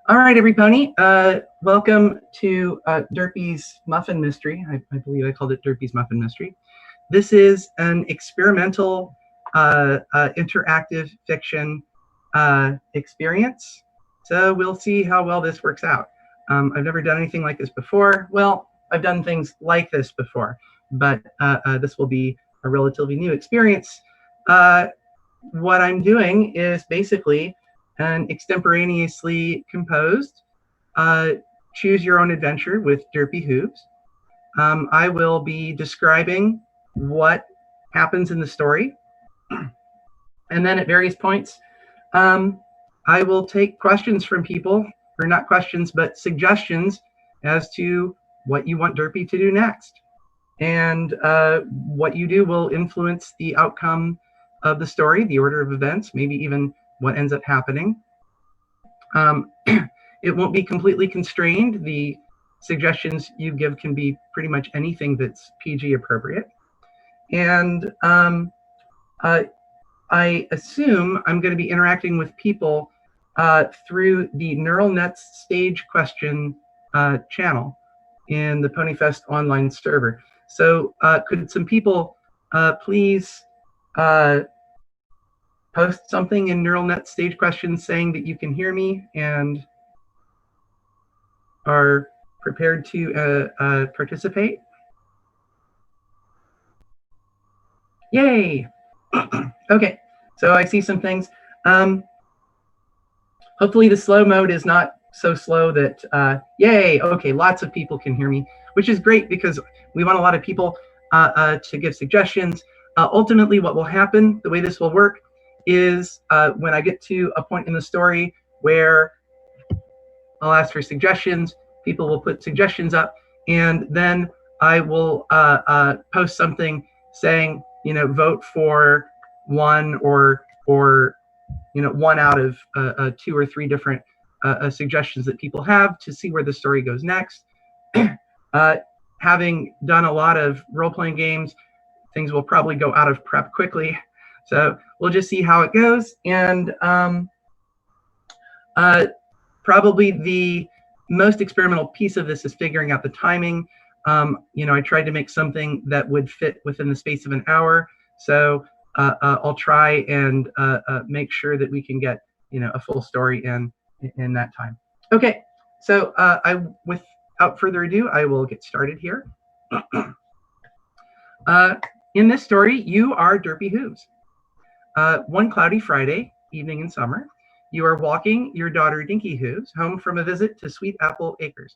All right, everybody. Welcome to Derpy's Muffin Mystery. I believe I called it Derpy's Muffin Mystery. This is an experimental interactive fiction experience. So we'll see how well this works out. I've never done anything like this before. Well, I've done things like this before, but this will be a relatively new experience. What I'm doing is basically an extemporaneously composed uh, choose your own adventure with Derpy Hooves. I will be describing what happens in the story, and then at various points, um, I will take questions from people, or not questions, but suggestions as to what you want Derpy to do next. And what you do will influence the outcome of the story, the order of events, maybe even what ends up happening. It won't be completely constrained. The suggestions you give can be pretty much anything that's PG appropriate. And uh, I assume I'm going to be interacting with people through the neural nets stage question channel in the PonyFest online server. So could some people please uh, post something in neural net stage questions saying that you can hear me and are prepared to participate? Yay! Okay, so I see some things. Hopefully the slow mode is not so slow that, yay, okay, lots of people can hear me, which is great because we want a lot of people to give suggestions. Ultimately, what will happen, the way this will work, is when I get to a point in the story where I'll ask for suggestions, people will put suggestions up, and then I will post something saying, vote for one or one out of two or three different suggestions that people have to see where the story goes next. Having done a lot of role-playing games, things will probably go out of prep quickly. So we'll just see how it goes. And probably the most experimental piece of this is figuring out the timing. I tried to make something that would fit within the space of an hour. So I'll try and make sure that we can get a full story in that time. Okay, so without further ado, I will get started here. In this story, you are Derpy Hooves. One cloudy Friday evening in summer, you are walking your daughter Dinky Hooves home from a visit to Sweet Apple Acres.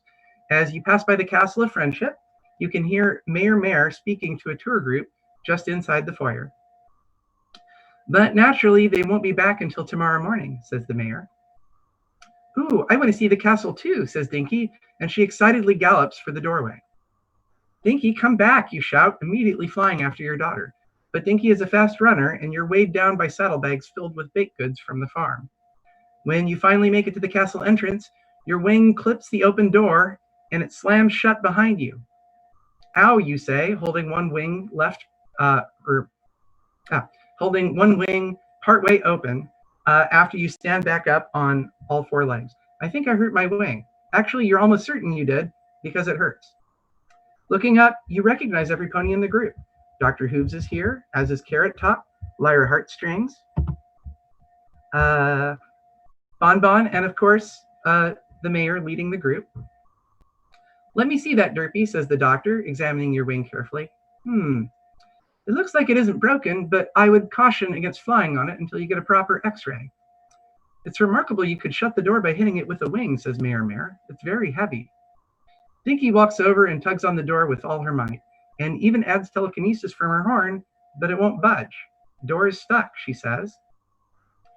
As you pass by the Castle of Friendship, you can hear Mayor speaking to a tour group just inside the foyer. But naturally, they won't be back until tomorrow morning, says the mayor. Ooh, I want to see the castle too, says Dinky, and she excitedly gallops for the doorway. Dinky, come back, you shout, immediately flying after your daughter. But Dinky is a fast runner, and you're weighed down by saddlebags filled with baked goods from the farm. When you finally make it to the castle entrance, your wing clips the open door, and it slams shut behind you. Ow, you say, holding one wing holding one wing partway open after you stand back up on all four legs. I think I hurt my wing. Actually, you're almost certain you did, because it hurts. Looking up, you recognize every pony in the group. Dr. Hooves is here, as is Carrot Top, Lyra Heartstrings, Bonbon, and of course, the mayor leading the group. Let me see that, Derpy, says the doctor, examining your wing carefully. It looks like it isn't broken, but I would caution against flying on it until you get a proper x-ray. It's remarkable you could shut the door by hitting it with a wing, says Mayor. It's very heavy. Dinky walks over and tugs on the door with all her might, and even adds telekinesis from her horn, but it won't budge. Door is stuck, she says.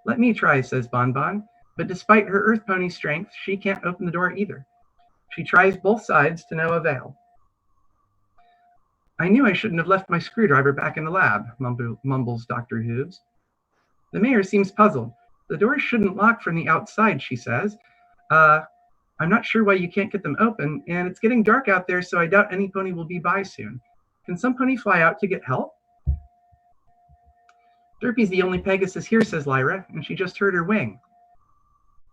Let me try, says Bonbon, but despite her earth pony strength, she can't open the door either. She tries both sides to no avail. I knew I shouldn't have left my screwdriver back in the lab, mumbles Dr. Hooves. The mayor seems puzzled. The doors shouldn't lock from the outside, she says. I'm not sure why you can't get them open, and it's getting dark out there, so I doubt any pony will be by soon. Can some pony fly out to get help? Derpy's the only Pegasus here, says Lyra, and she just hurt her wing.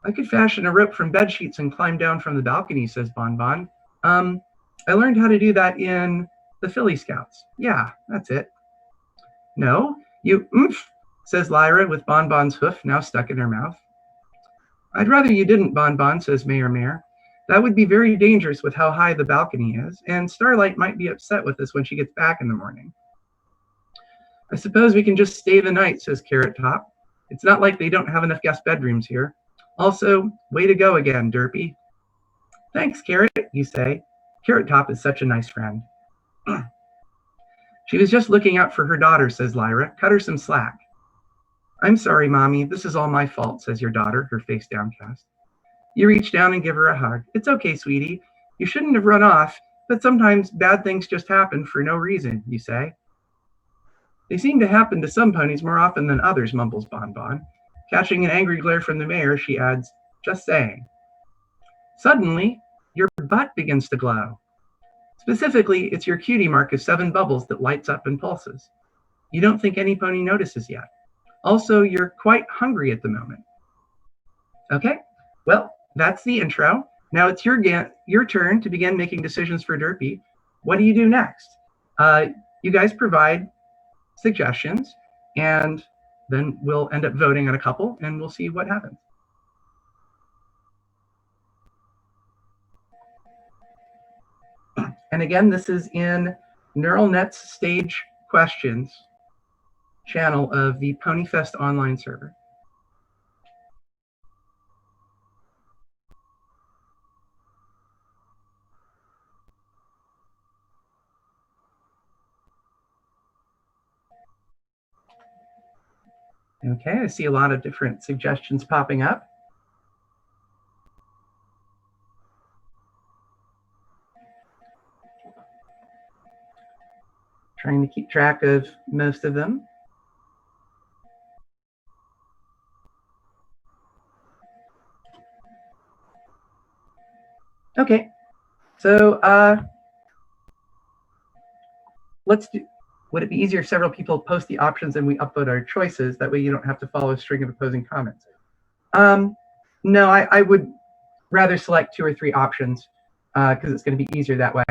I could fashion a rope from bed sheets and climb down from the balcony, says Bon Bon. I learned how to do that in the Philly Scouts. Yeah, that's it. No, you says Lyra with Bon Bon's hoof now stuck in her mouth. I'd rather you didn't, Bon Bon, says Mayor. That would be very dangerous with how high the balcony is, and Starlight might be upset with us when she gets back in the morning. I suppose we can just stay the night, says Carrot Top. It's not like they don't have enough guest bedrooms here. Also, way to go again, Derpy. Thanks, Carrot, you say. Carrot Top is such a nice friend. She was just looking out for her daughter, says Lyra. Cut her some slack. I'm sorry, Mommy. This is all my fault, says your daughter, her face downcast. You reach down and give her a hug. It's okay, sweetie. You shouldn't have run off, but sometimes bad things just happen for no reason, you say. They seem to happen to some ponies more often than others, mumbles Bon Bon. Catching an angry glare from the mayor, she adds, just saying. Suddenly, your butt begins to glow. Specifically, it's your cutie mark of 7 bubbles that lights up and pulses. You don't think any pony notices yet. Also, you're quite hungry at the moment. Okay, well, that's the intro. Now it's your turn to begin making decisions for Derpy. What do you do next? You guys provide suggestions, and then we'll end up voting on a couple, and we'll see what happens. And again, this is in Neural Net's stage questions channel of the PonyFest online server. Okay, I see a lot of different suggestions popping up. Trying to keep track of most of them. Okay, so let's do, would it be easier if several people post the options and we upload our choices? That way you don't have to follow a string of opposing comments. No, I would rather select 2 or 3 options because it's going to be easier that way.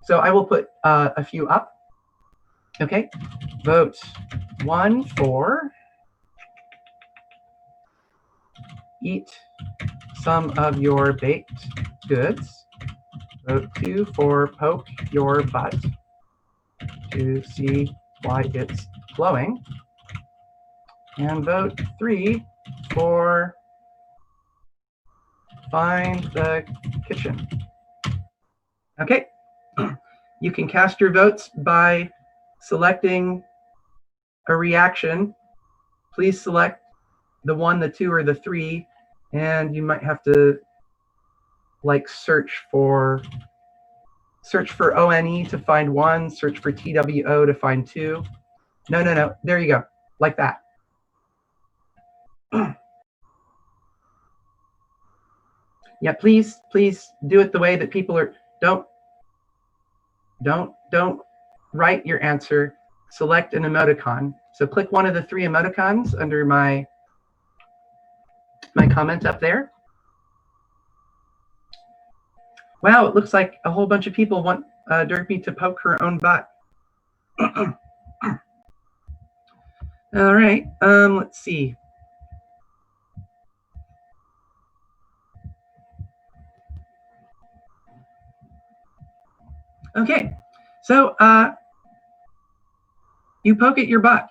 So I will put a few up. Okay, vote 1 for eat some of your baked goods. Vote 2 for poke your butt to see why it's glowing. And vote 3 for find the kitchen. Okay, you can cast your votes by selecting a reaction. Please select the 1, the 2, or the 3, and you might have to like search for ONE to find 1, search for TWO to find 2. No, there you go, like that. Yeah, please do it the way that people are. Don't write your answer. Select an emoticon. So click one of the 3 emoticons under my comment up there. Wow, it looks like a whole bunch of people want Derpy to poke her own butt. All right, let's see. Okay, so you poke at your butt.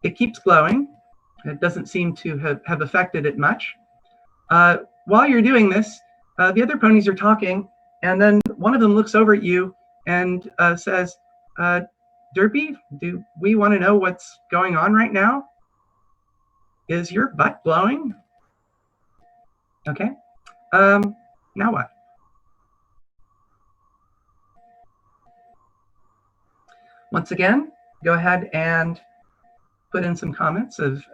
It keeps glowing. It doesn't seem to have affected it much. While you're doing this, the other ponies are talking, and then one of them looks over at you and says, Derpy, do we want to know what's going on right now? Is your butt glowing? Okay. Now what? Once again, go ahead and put in some comments of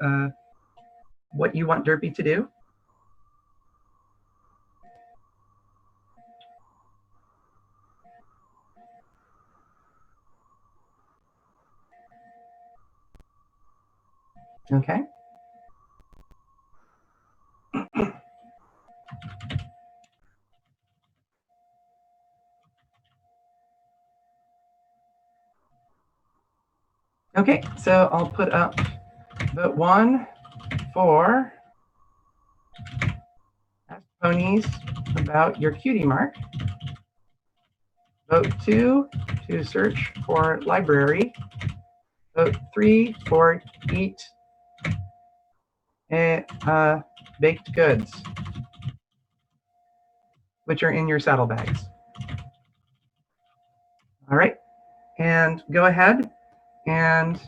what you want Derpy to do. Okay. Okay, so I'll put up vote 1 for ask ponies about your cutie mark. Vote 2 to search for library. Vote 3 for eat baked goods, which are in your saddlebags. All right, and go ahead and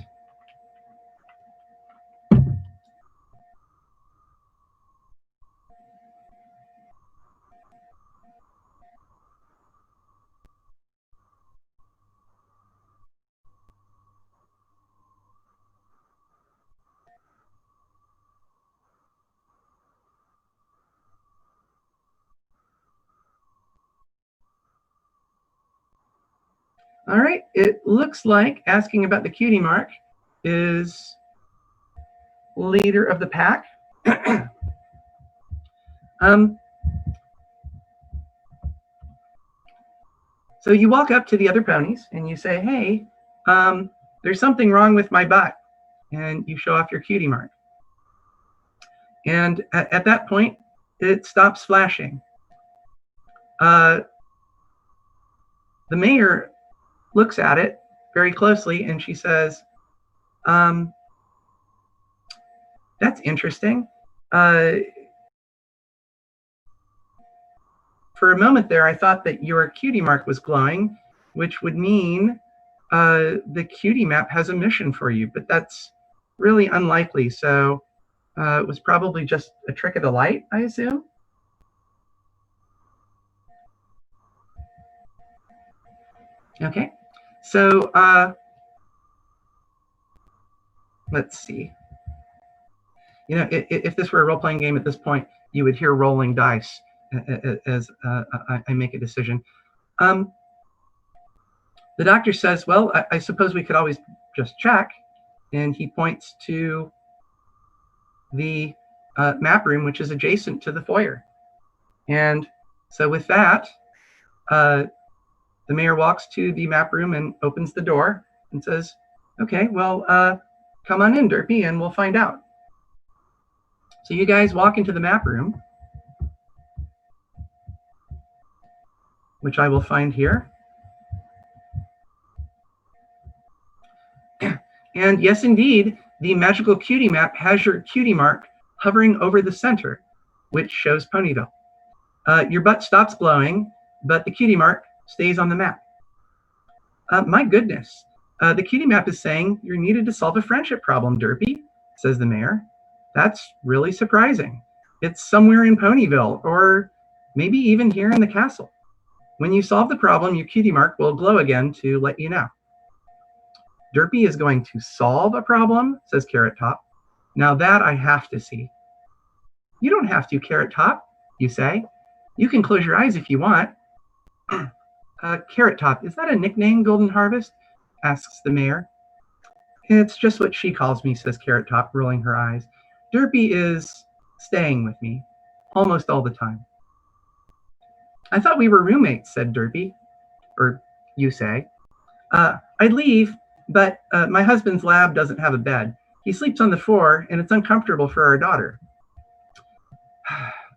all right, it looks like asking about the cutie mark is leader of the pack. So you walk up to the other ponies and you say, hey, there's something wrong with my butt. And you show off your cutie mark. And at that point, it stops flashing. The mayor looks at it very closely and she says, that's interesting. For a moment there, I thought that your cutie mark was glowing, which would mean the cutie map has a mission for you, but that's really unlikely. So it was probably just a trick of the light, I assume. Okay, so let's see. You know, if this were a role-playing game at this point, you would hear rolling dice as I make a decision. The doctor says, well, I suppose we could always just check. And he points to the map room, which is adjacent to the foyer. And so with that, the mayor walks to the map room and opens the door and says, okay, well, come on in, Derpy, and we'll find out. So you guys walk into the map room, which I will find here. And yes, indeed, the magical cutie map has your cutie mark hovering over the center, which shows Ponyville. Your butt stops glowing, but the cutie mark stays on the map. My goodness, the cutie map is saying you're needed to solve a friendship problem, Derpy, says the mayor. That's really surprising. It's somewhere in Ponyville, or maybe even here in the castle. When you solve the problem, your cutie mark will glow again to let you know. Derpy is going to solve a problem, says Carrot Top. Now that I have to see. You don't have to, Carrot Top, you say. You can close your eyes if you want. Carrot Top, is that a nickname, Golden Harvest? Asks the mayor. It's just what she calls me, says Carrot Top, rolling her eyes. Derpy is staying with me almost all the time. I thought we were roommates, said Derpy. Or you say. I'd leave, but my husband's lab doesn't have a bed. He sleeps on the floor, and it's uncomfortable for our daughter.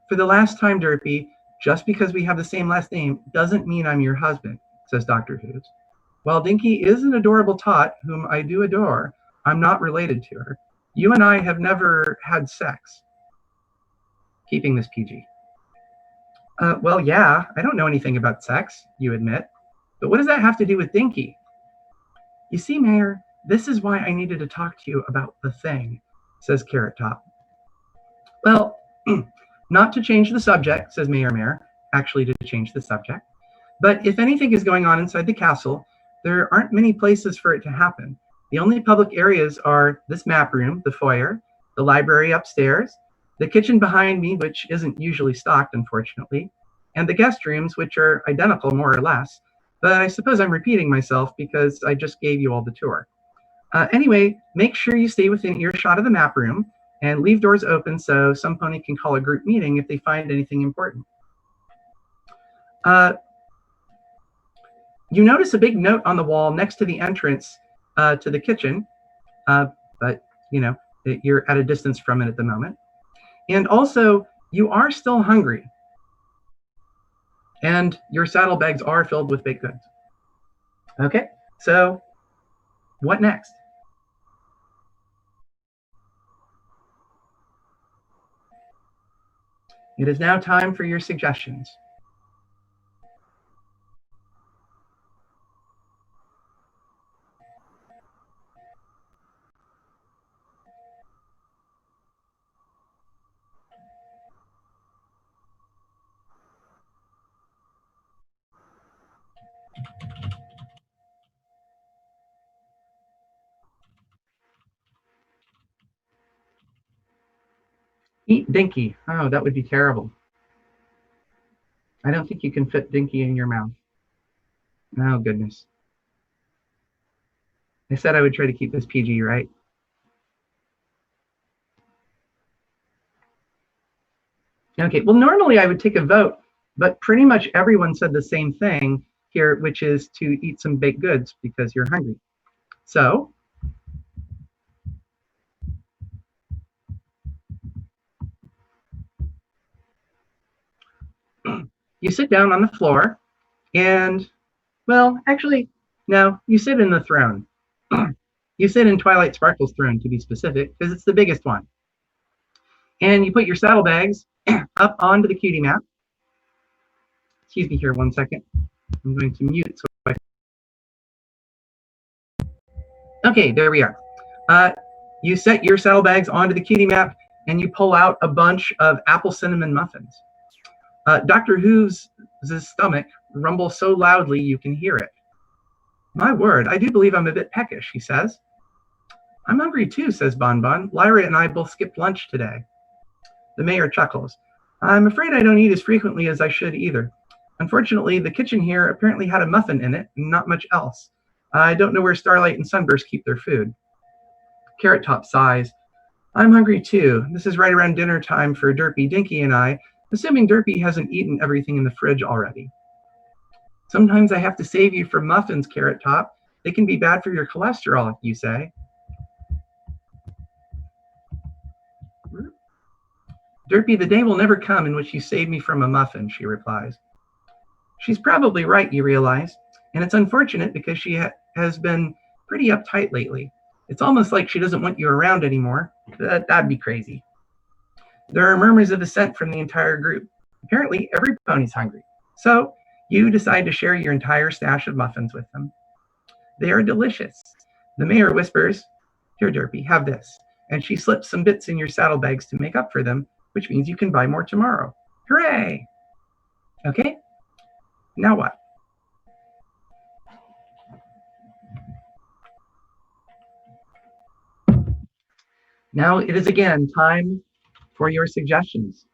For the last time, Derpy, just because we have the same last name doesn't mean I'm your husband, says Dr. Hooves. While Dinky is an adorable tot whom I do adore, I'm not related to her. You and I have never had sex. Keeping this PG. Well, yeah, I don't know anything about sex, you admit. But what does that have to do with Dinky? You see, Mayor, this is why I needed to talk to you about the thing, says Carrot Top. Well, not to change the subject, says Mayor, actually to change the subject. But if anything is going on inside the castle, there aren't many places for it to happen. The only public areas are this map room, the foyer, the library upstairs, the kitchen behind me, which isn't usually stocked, unfortunately, and the guest rooms, which are identical more or less. But I suppose I'm repeating myself because I just gave you all the tour. Anyway, make sure you stay within earshot of the map room and leave doors open so some pony can call a group meeting if they find anything important. You notice a big note on the wall next to the entrance to the kitchen, but you know, you're at a distance from it at the moment. And also, you are still hungry. And your saddlebags are filled with baked goods. Okay, so what next? It is now time for your suggestions. Eat Dinky. Oh, that would be terrible. I don't think you can fit Dinky in your mouth. Oh, goodness. I said I would try to keep this PG, right? Okay, well, normally I would take a vote, but pretty much everyone said the same thing here, which is to eat some baked goods because you're hungry. So you sit down on the floor and, well, actually, no, you sit in the throne. You sit in Twilight Sparkle's throne, to be specific, because it's the biggest one. And you put your saddlebags up onto the cutie map. Excuse me here 1 second. I'm going to mute. Okay, there we are. You set your saddlebags onto the cutie map and you pull out a bunch of apple cinnamon muffins. Dr. Hooves' stomach rumbles so loudly you can hear it. My word, I do believe I'm a bit peckish, he says. I'm hungry too, says Bon Bon. Lyra and I both skipped lunch today. The mayor chuckles. I'm afraid I don't eat as frequently as I should either. Unfortunately, the kitchen here apparently had a muffin in it and not much else. I don't know where Starlight and Sunburst keep their food. Carrot Top sighs. I'm hungry too. This is right around dinner time for Derpy, Dinky, and I, assuming Derpy hasn't eaten everything in the fridge already. Sometimes I have to save you from muffins, Carrot Top. They can be bad for your cholesterol, you say. Derpy, the day will never come in which you save me from a muffin, she replies. She's probably right, you realize, and it's unfortunate because she has been pretty uptight lately. It's almost like she doesn't want you around anymore. That'd be crazy. There are murmurs of assent from the entire group. Apparently, every pony's hungry. So you decide to share your entire stash of muffins with them. They are delicious. The mayor whispers, Here, Derpy, have this. And she slips some bits in your saddlebags to make up for them, which means you can buy more tomorrow. Hooray! Okay, now what? Now it is again time for your suggestions.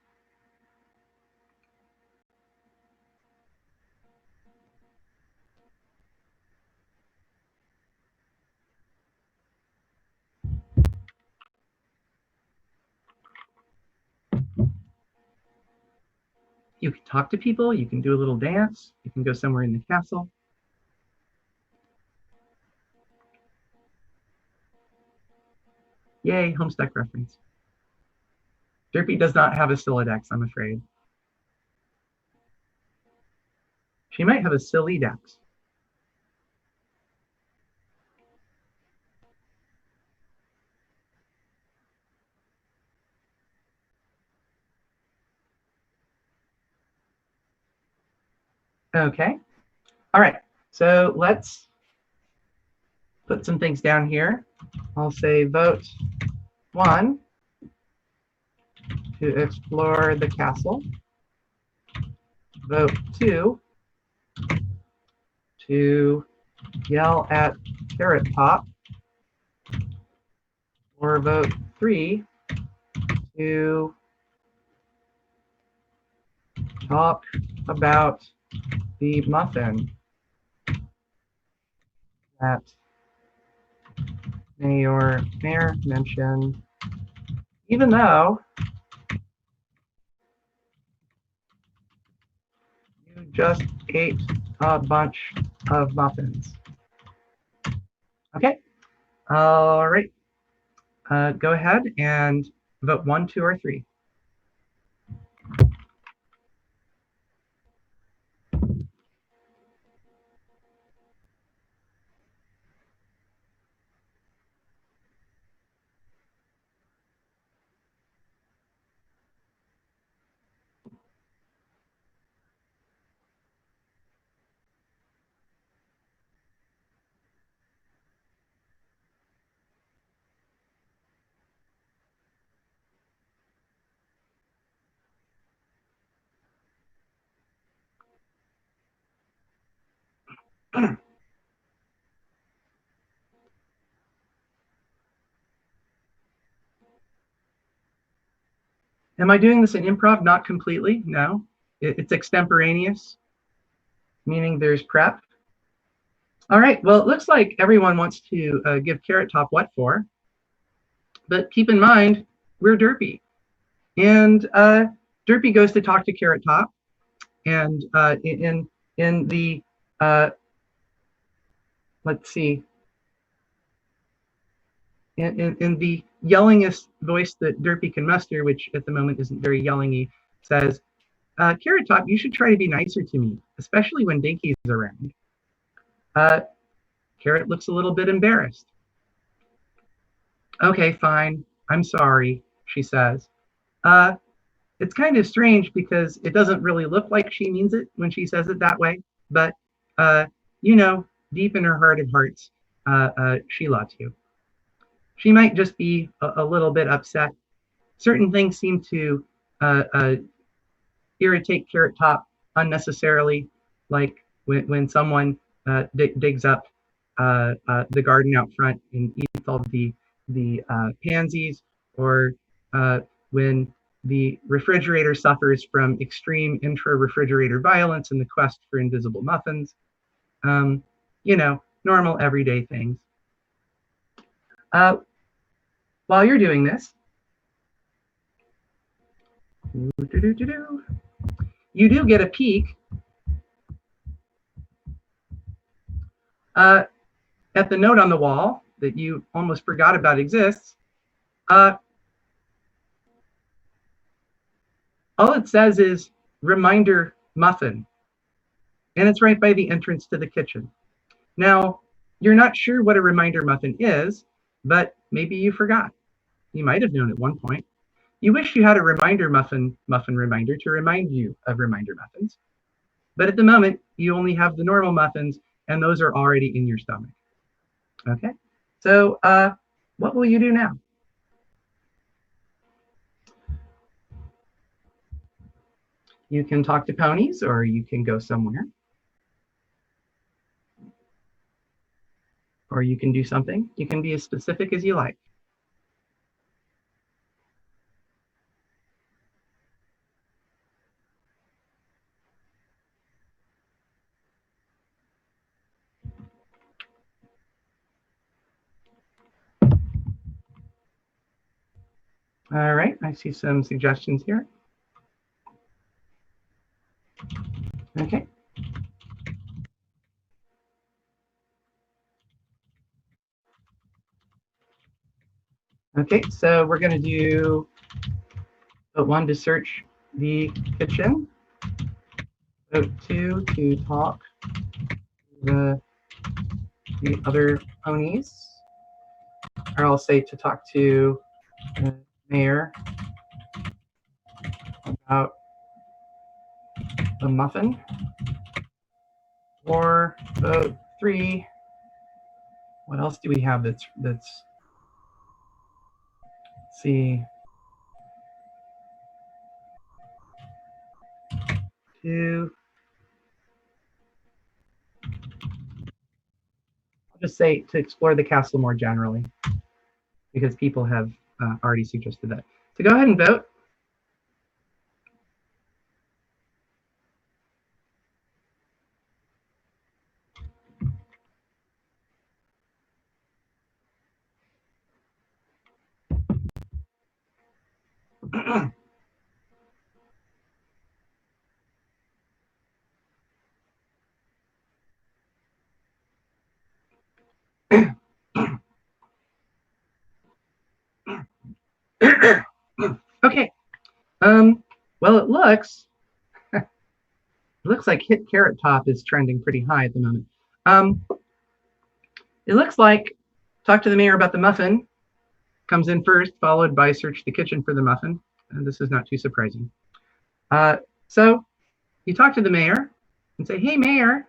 You can talk to people, you can do a little dance, you can go somewhere in the castle. Yay, Homestuck reference. Derpy does not have a Sylladex, I'm afraid. She might have a silly dex. Okay. All right. So let's put some things down here. I'll say vote 1 to explore the castle. Vote 2 to yell at Carrot Top. Or vote 3 to talk about the muffin that Mayor mentioned, even though you just ate a bunch of muffins. Okay, all right. Go ahead and vote 1, 2, or 3. Am I doing this in improv? Not completely, no. It's extemporaneous, meaning there's prep. All right, well, it looks like everyone wants to give Carrot Top what for, but keep in mind, we're Derpy. And Derpy goes to talk to Carrot Top, and in the, let's see, in the yellingest voice that Derpy can muster, which at the moment isn't very yellingy, says, Carrot Top, you should try to be nicer to me, especially when Dinky's around. Carrot looks a little bit embarrassed. Okay, fine. I'm sorry, she says. It's kind of strange because it doesn't really look like she means it when she says it that way, but you know, deep in her heart of hearts, she loves you. She might just be a little bit upset. Certain things seem to irritate Carrot Top unnecessarily, like when someone digs up the garden out front and eats all the pansies, or when the refrigerator suffers from extreme intra-refrigerator violence in the quest for invisible muffins. You know, normal everyday things. While you're doing this, you do get a peek at the note on the wall that you almost forgot about exists. All it says is reminder muffin, and it's right by the entrance to the kitchen. Now, you're not sure what a reminder muffin is, but maybe you forgot. You might have known at one point. You wish you had a reminder muffin reminder to remind you of reminder muffins. But at the moment, you only have the normal muffins, and those are already in your stomach. Okay, so what will you do now? You can talk to ponies, or you can go somewhere. Or you can do something. You can be as specific as you like. All right, I see some suggestions here. Okay. Okay, so we're going to do vote 1 to search the kitchen, vote 2 to talk to the other ponies, or I'll say to talk to the mayor about the muffin, or vote 3. What else do we have that's let's see, 2. I'll just say to explore the castle more generally, because people have already suggested that. So go ahead and vote. Okay. Well, it looks like Hit Carrot Top is trending pretty high at the moment. Um, it looks like Talk to the Mayor About the Muffin comes in first, followed by Search the Kitchen for the Muffin. And this is not too surprising. Uh, so you talk to the mayor and say, "Hey, Mayor,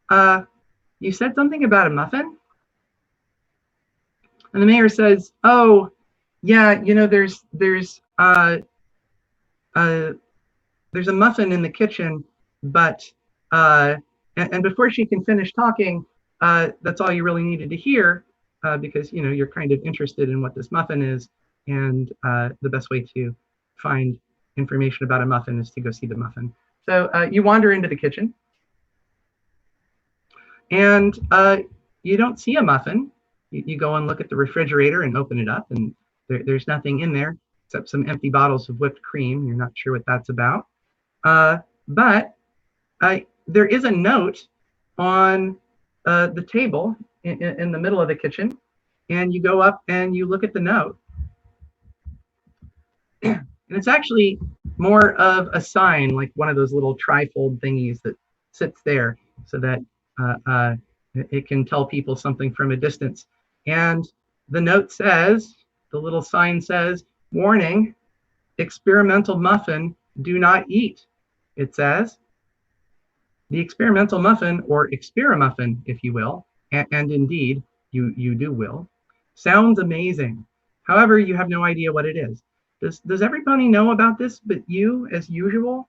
uh, you said something about a muffin?" And the mayor says, "Oh, yeah, uh, there's a muffin in the kitchen, but uh, and before she can finish talking, that's all you really needed to hear, because you're kind of interested in what this muffin is, and the best way to find information about a muffin is to go see the muffin. So you wander into the kitchen, and you don't see a muffin. You go and look at the refrigerator and open it up, and there's nothing in there except some empty bottles of whipped cream. You're not sure what that's about. But there is a note on the table in the middle of the kitchen, and you go up and you look at the note. And it's actually more of a sign, like one of those little trifold thingies that sits there so that it can tell people something from a distance. And the note says, the little sign says, "Warning, experimental muffin, do not eat." It says, the experimental muffin, or experimuffin, if you will, and indeed, you do will, sounds amazing. However, you have no idea what it is. Does everybody know about this but you, as usual?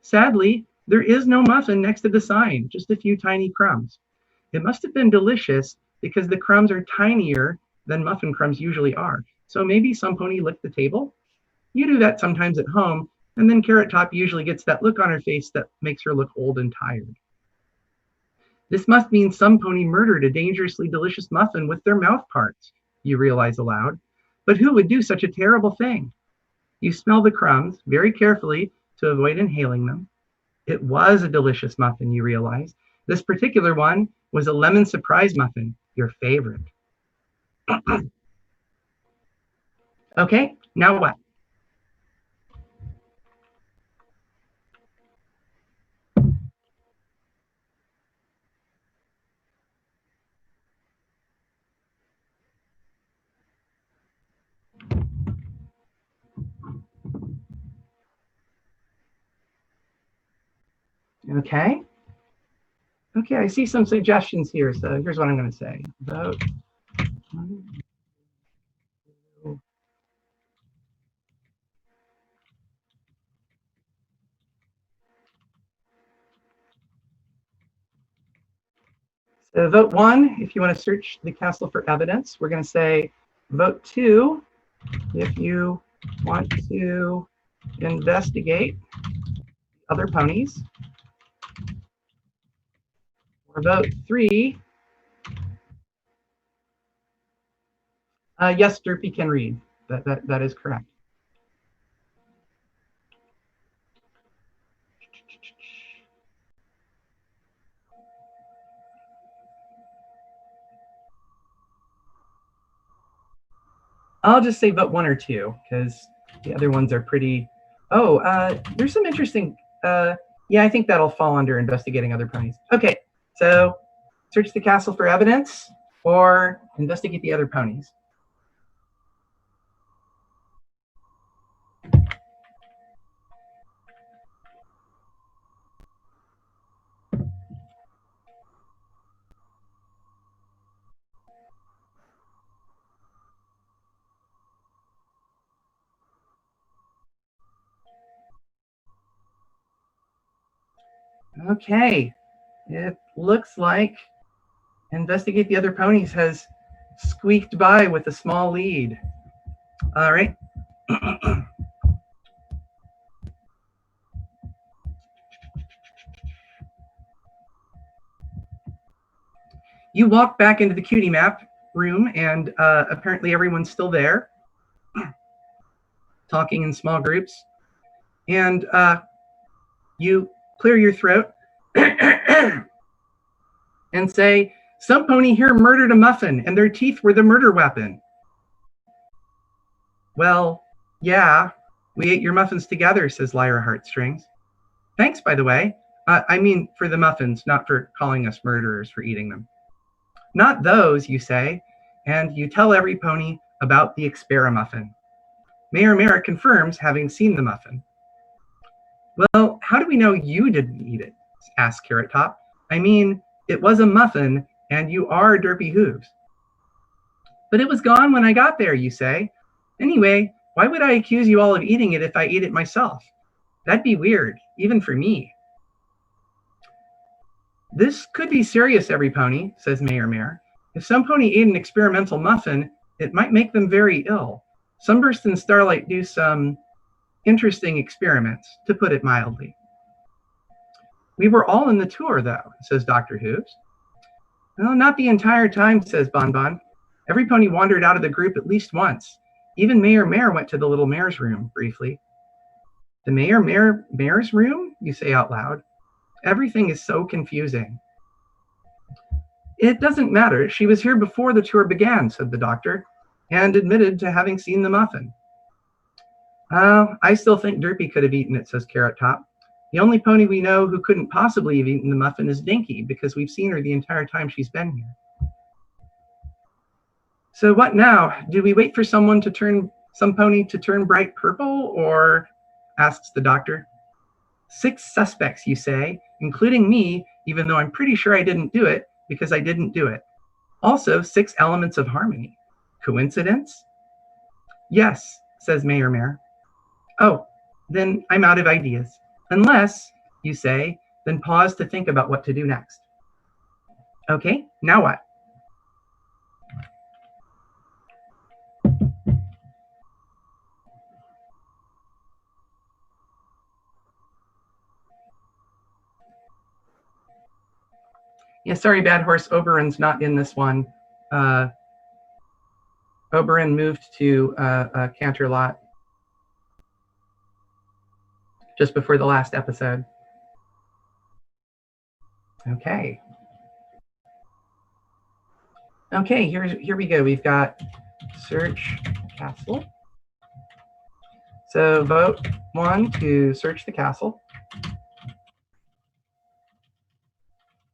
Sadly, there is no muffin next to the sign, just a few tiny crumbs. It must have been delicious because the crumbs are tinier than muffin crumbs usually are. So maybe some pony licked the table? You do that sometimes at home, and then Carrot Top usually gets that look on her face that makes her look old and tired. This must mean some pony murdered a dangerously delicious muffin with their mouth parts, you realize aloud. But who would do such a terrible thing? You smell the crumbs very carefully to avoid inhaling them. It was a delicious muffin, you realize. This particular one was a lemon surprise muffin, your favorite. Okay, now what? Okay. Okay, I see some suggestions here. So here's what I'm going to say. Vote. So vote 1 if you want to search the castle for evidence. We're going to say vote 2 if you want to investigate other ponies. Or vote 3. Yes, Derpy can read. That is correct. I'll just say vote 1 or 2 because the other ones are pretty. Oh, there's some interesting. Yeah, I think that'll fall under investigating other ponies. Okay, so search the castle for evidence or investigate the other ponies. Okay, it looks like investigate the other ponies has squeaked by with a small lead. All right. You walk back into the cutie map room, and apparently everyone's still there. talking in small groups, and you clear your throat and say, "Some pony here murdered a muffin, and their teeth were the murder weapon." "Well, yeah, we ate your muffins together," says Lyra Heartstrings. "Thanks, by the way. I mean for the muffins, not for calling us murderers for eating them." "Not those," you say, and you tell every pony about the Muffin. Mayor Mara confirms having seen the muffin. "Well, how do we know you didn't eat it?" asks Carrot Top. "I mean, it was a muffin, and you are Derpy Hooves." "But it was gone when I got there," you say. "Anyway, why would I accuse you all of eating it if I ate it myself? That'd be weird, even for me." "This could be serious, every pony," says Mayor Mare. "If some pony ate an experimental muffin, it might make them very ill. Sunburst and Starlight do some interesting experiments, to put it mildly." "We were all in the tour, though," says Dr. Hooves. "Well, not the entire time," says Bon Bon. "Every pony wandered out of the group at least once. Even Mayor Mare went to the little mare's room, briefly." "The Mayor's room?" you say out loud. "Everything is so confusing." "It doesn't matter. She was here before the tour began," said the doctor, "and admitted to having seen the muffin." "I still think Derpy could have eaten it," says Carrot Top. "The only pony we know who couldn't possibly have eaten the muffin is Dinky, because we've seen her the entire time she's been here." "So what now? Do we wait for some pony to turn bright purple, or?" asks the doctor. "6 suspects, you say, including me, even though I'm pretty sure I didn't do it, because I didn't do it. Also, 6 elements of harmony. Coincidence?" "Yes," says Mayor Mare. "Oh, then I'm out of ideas. Unless," you say, then pause to think about what to do next. "Okay, now what?" Yeah, sorry, Bad Horse. Oberon's not in this one. Oberon moved to Canterlot just before the last episode. Okay. Okay, here we go. We've got search castle. So vote 1 to search the castle.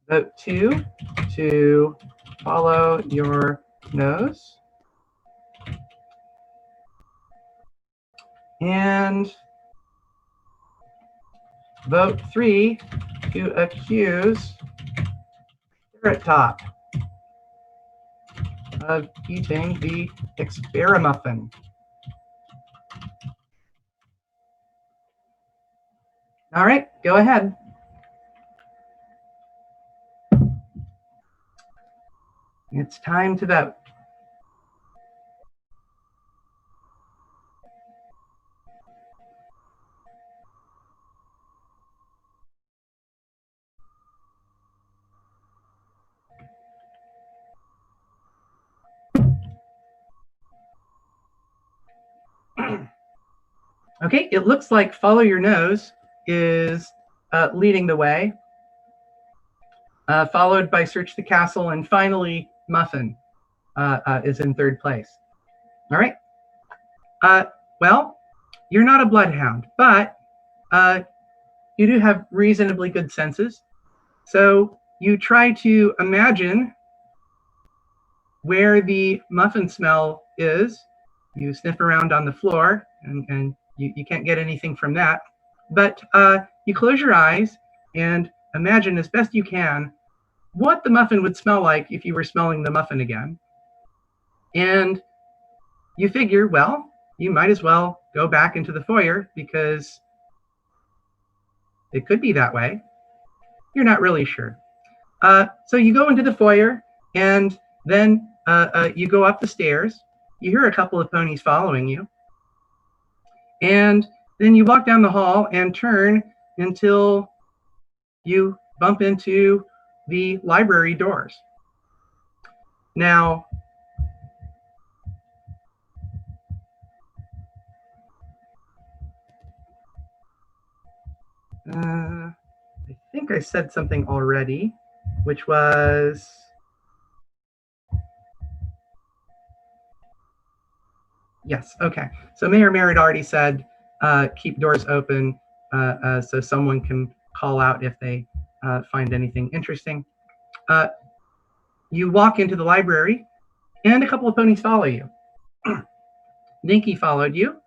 Vote 2 to follow your nose. And vote 3 to accuse Carrot Top of eating the Muffin. All right, go ahead. It's time to vote. Okay, it looks like follow your nose is leading the way, followed by search the castle, and finally Muffin is in 3rd place. All right. Well, you're not a bloodhound, but you do have reasonably good senses. So you try to imagine where the muffin smell is. You sniff around on the floor, and you can't get anything from that. But you close your eyes and imagine as best you can what the muffin would smell like if you were smelling the muffin again. And you figure, well, you might as well go back into the foyer because it could be that way. You're not really sure. So you go into the foyer, and then you go up the stairs. You hear a couple of ponies following you. And then you walk down the hall and turn until you bump into the library doors. Now, I think I said something already, which was, yes, okay. So Mayor Merritt already said, keep doors open so someone can call out if they find anything interesting. You walk into the library and a couple of ponies follow you. Dinky followed you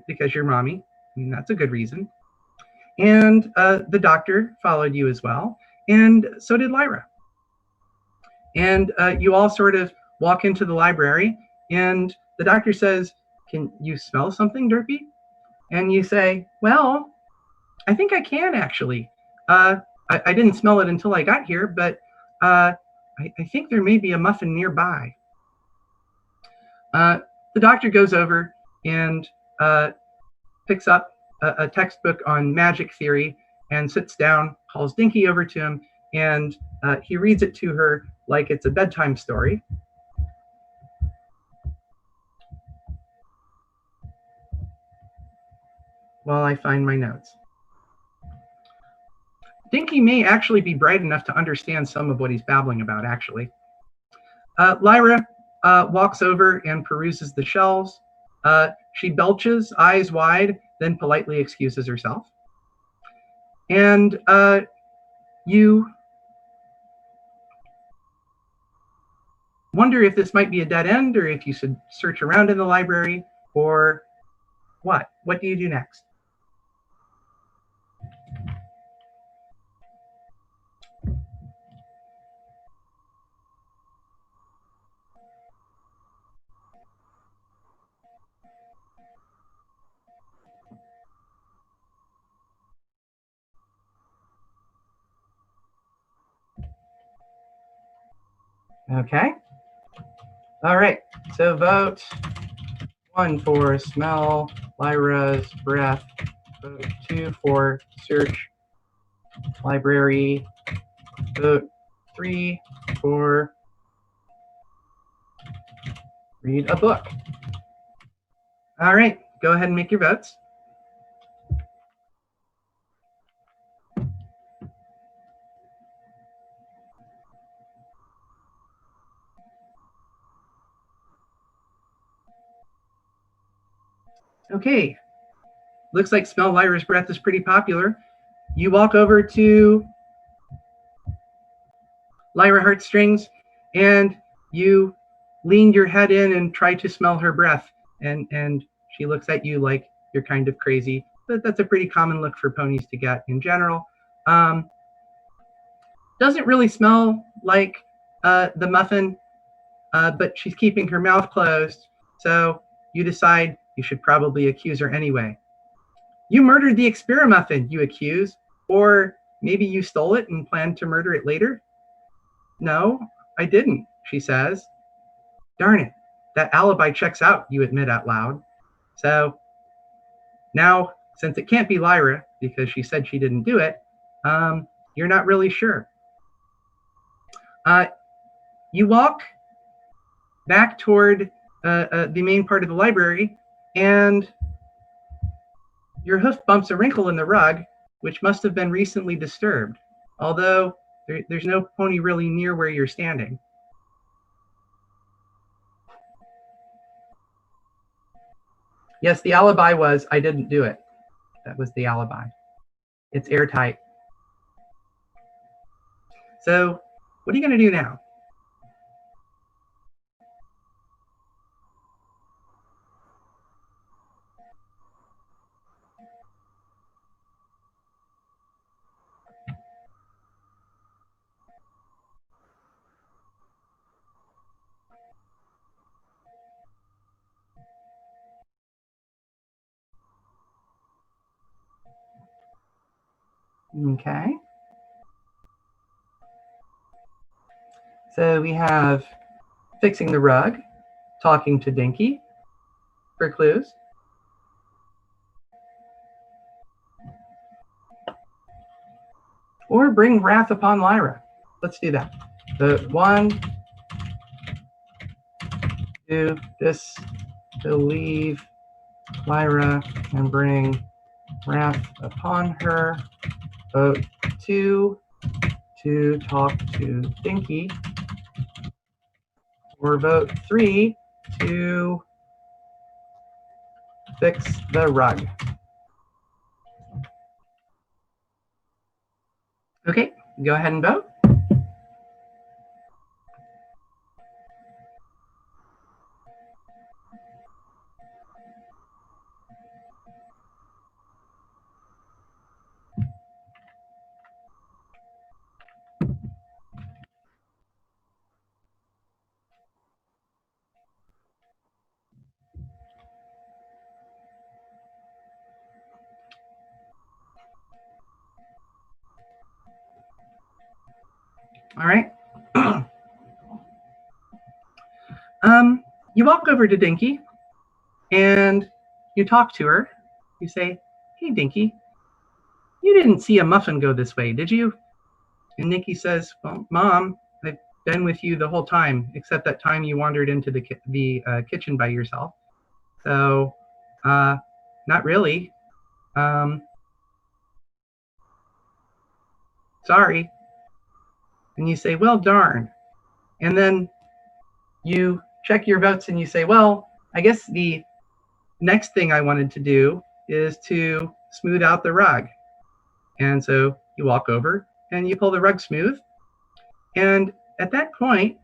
because you're mommy. I mean, that's a good reason. And the doctor followed you as well. And so did Lyra. And you all sort of walk into the library and the doctor says, can you smell something, Derpy? And you say, well, I think I can actually. I didn't smell it until I got here, but I think there may be a muffin nearby. The doctor goes over and picks up a textbook on magic theory and sits down, calls Dinky over to him, and he reads it to her like it's a bedtime story. While I find my notes. Dinky may actually be bright enough to understand some of what he's babbling about, actually. Lyra walks over and peruses the shelves. She belches, eyes wide, then politely excuses herself. And you wonder if this might be a dead end or if you should search around in the library or what? What do you do next? Okay. All right. So vote 1 for smell Lyra's breath. Vote 2 for search library. Vote 3 for read a book. All right. Go ahead and make your votes. Okay, looks like smell Lyra's breath is pretty popular. You walk over to Lyra Heartstrings and you lean your head in and try to smell her breath. And she looks at you like you're kind of crazy. But that's a pretty common look for ponies to get in general. Doesn't really smell like the muffin, but she's keeping her mouth closed. So you decide you should probably accuse her anyway. You murdered the Experimuffin, you accuse, or maybe you stole it and planned to murder it later? No, I didn't, she says. Darn it, that alibi checks out, you admit out loud. So now, since it can't be Lyra, because she said she didn't do it, you're not really sure. You walk back toward the main part of the library, and your hoof bumps a wrinkle in the rug, which must have been recently disturbed, although there's no pony really near where you're standing. Yes, the alibi was, I didn't do it. That was the alibi. It's airtight. So what are you going to do now? Okay. So we have fixing the rug, talking to Dinky for clues. Or bring wrath upon Lyra. Let's do that. The 1, 2, disbelieve Lyra and bring wrath upon her. Vote 2 to talk to Dinky. Or vote 3 to fix the rug. Okay, go ahead and vote. All right. You walk over to Dinky and you talk to her. You say, "Hey, Dinky, you didn't see a muffin go this way, did you?" And Dinky says, "Well, Mom, I've been with you the whole time, except that time you wandered into the kitchen by yourself. So, not really. Sorry." And you say, "Well, darn." And then you check your votes and you say, "Well, I guess the next thing I wanted to do is to smooth out the rug." And so you walk over and you pull the rug smooth. And at that point,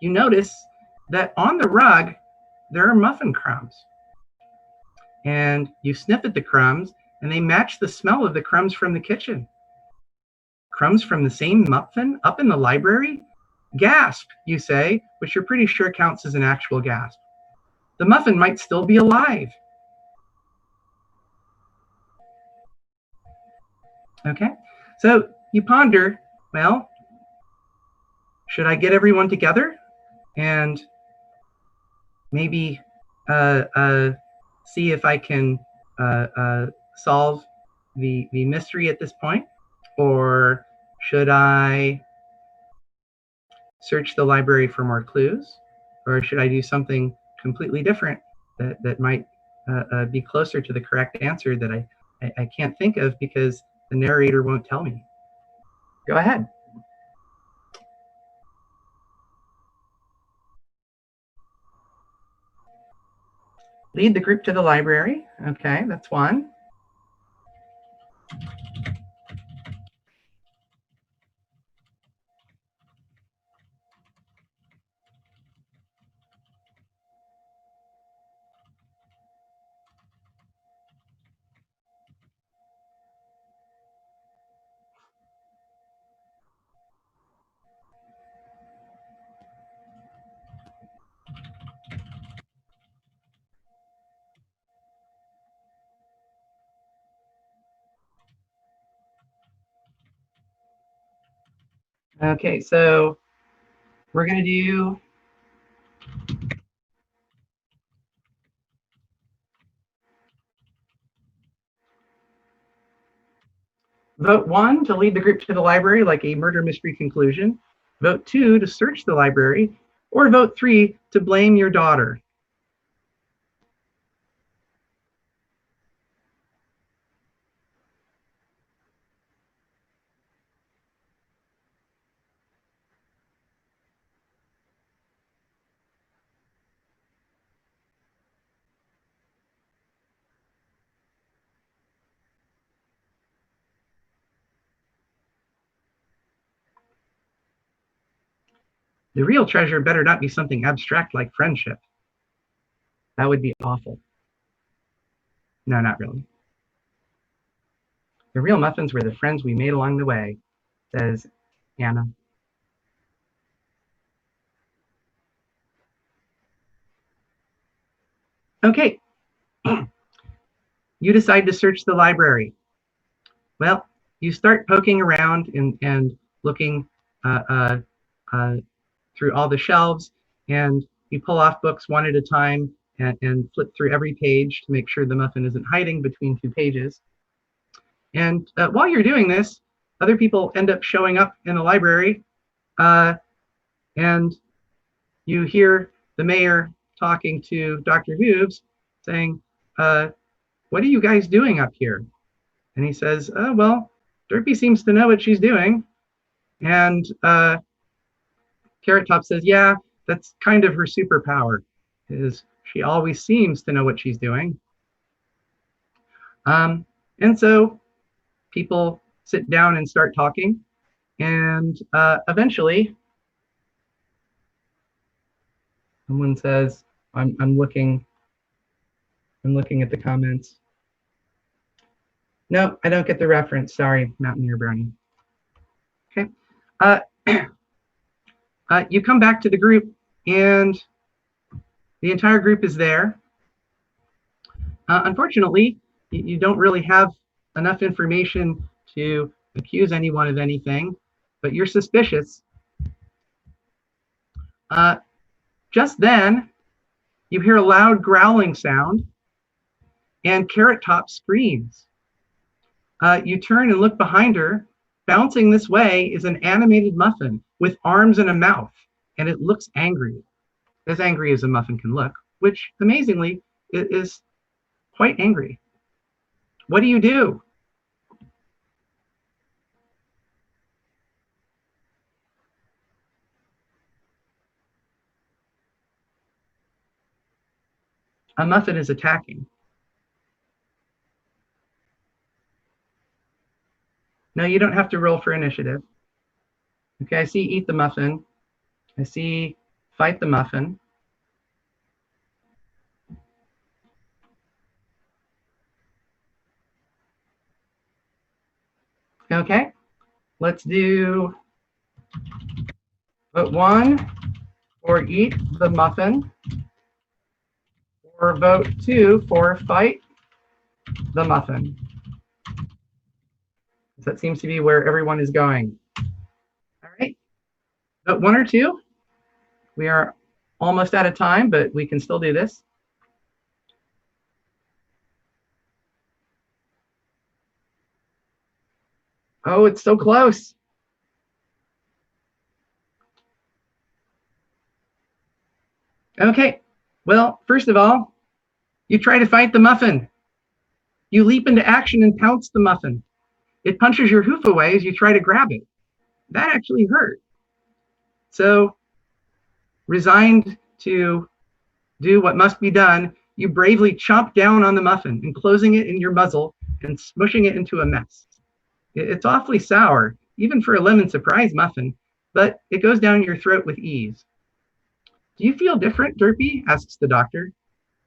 you notice that on the rug, there are muffin crumbs. And you sniff at the crumbs and they match the smell of the crumbs from the kitchen. Crumbs from the same muffin up in the library? Gasp, you say, which you're pretty sure counts as an actual gasp. The muffin might still be alive. Okay, so you ponder, well, should I get everyone together and maybe see if I can solve the mystery at this point? Or should I search the library for more clues? Or should I do something completely different that might be closer to the correct answer that I can't think of because the narrator won't tell me? Go ahead. Lead the group to the library. Okay, that's one. Okay, so we're going to do vote 1 to lead the group to the library like a murder mystery conclusion. Vote 2 to search the library. Or vote 3 to blame your daughter. The real treasure better not be something abstract like friendship. That would be awful. No, not really. The real muffins were the friends we made along the way, says Anna. Okay, you decide to search the library. Well, you start poking around and looking through all the shelves, and you pull off books one at a time and flip through every page to make sure the muffin isn't hiding between 2 pages. And while you're doing this, other people end up showing up in the library, and you hear the mayor talking to Dr. Hooves saying, what are you guys doing up here? And he says, oh, well, Derpy seems to know what she's doing. And Carrot Top says, yeah, that's kind of her superpower, is she always seems to know what she's doing. And so people sit down and start talking. And eventually, someone says, I'm looking at the comments. No, I don't get the reference. Sorry, Mountaineer Brownie. Okay. You come back to the group, and the entire group is there. Unfortunately, you don't really have enough information to accuse anyone of anything, but you're suspicious. Just then, you hear a loud growling sound, and Carrot Top screams. You turn and look behind her. Bouncing this way is an animated muffin with arms and a mouth, and it looks angry as a muffin can look, which amazingly is quite angry. What do you do? A muffin is attacking. No, you don't have to roll for initiative. Okay, I see eat the muffin. I see fight the muffin. Okay, let's do vote 1 for eat the muffin, or vote 2 for fight the muffin. That seems to be where everyone is going. All right, vote 1 or 2. We are almost out of time, but we can still do this. Oh, it's so close. Okay, well, first of all, you try to fight the muffin. You leap into action and pounce the muffin. It punches your hoof away as you try to grab it. That actually hurt. So, resigned to do what must be done, you bravely chomp down on the muffin, enclosing it in your muzzle and smushing it into a mess. It's awfully sour, even for a lemon surprise muffin, but it goes down your throat with ease. Do you feel different, Derpy? Asks the doctor.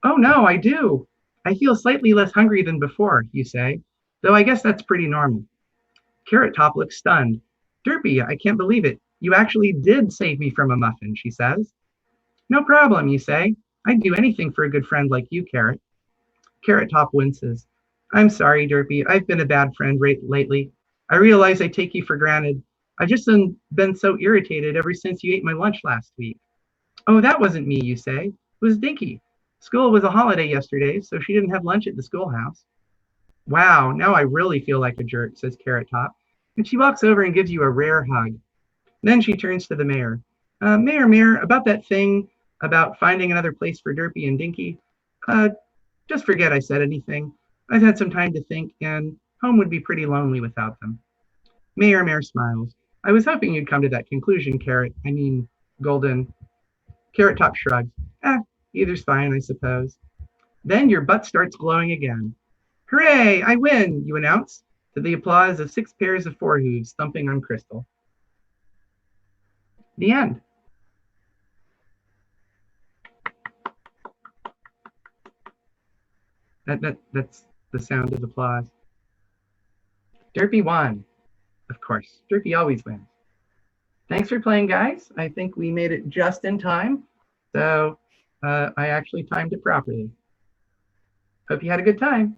Oh no, I do. I feel slightly less hungry than before, you say, though I guess that's pretty normal. Carrot Top looks stunned. Derpy, I can't believe it. You actually did save me from a muffin, she says. No problem, you say. I'd do anything for a good friend like you, Carrot. Carrot Top winces. I'm sorry, Derpy. I've been a bad friend lately. I realize I take you for granted. I've just been so irritated ever since you ate my lunch last week. Oh, that wasn't me, you say. It was Dinky. School was a holiday yesterday, so she didn't have lunch at the schoolhouse. Wow, now I really feel like a jerk, says Carrot Top. And she walks over and gives you a rare hug. Then she turns to the mayor. Mayor, about that thing about finding another place for Derpy and Dinky, just forget I said anything. I've had some time to think, and home would be pretty lonely without them. Mayor smiles. I was hoping you'd come to that conclusion, Golden. Carrot Top shrugs. Either's fine, I suppose. Then your butt starts glowing again. Hooray, I win, you announce, to the applause of 6 pairs of forehooves thumping on crystal. The end. That's the sound of applause. Derpy won. Of course, Derpy always wins. Thanks for playing, guys. I think we made it just in time. So I actually timed it properly. Hope you had a good time.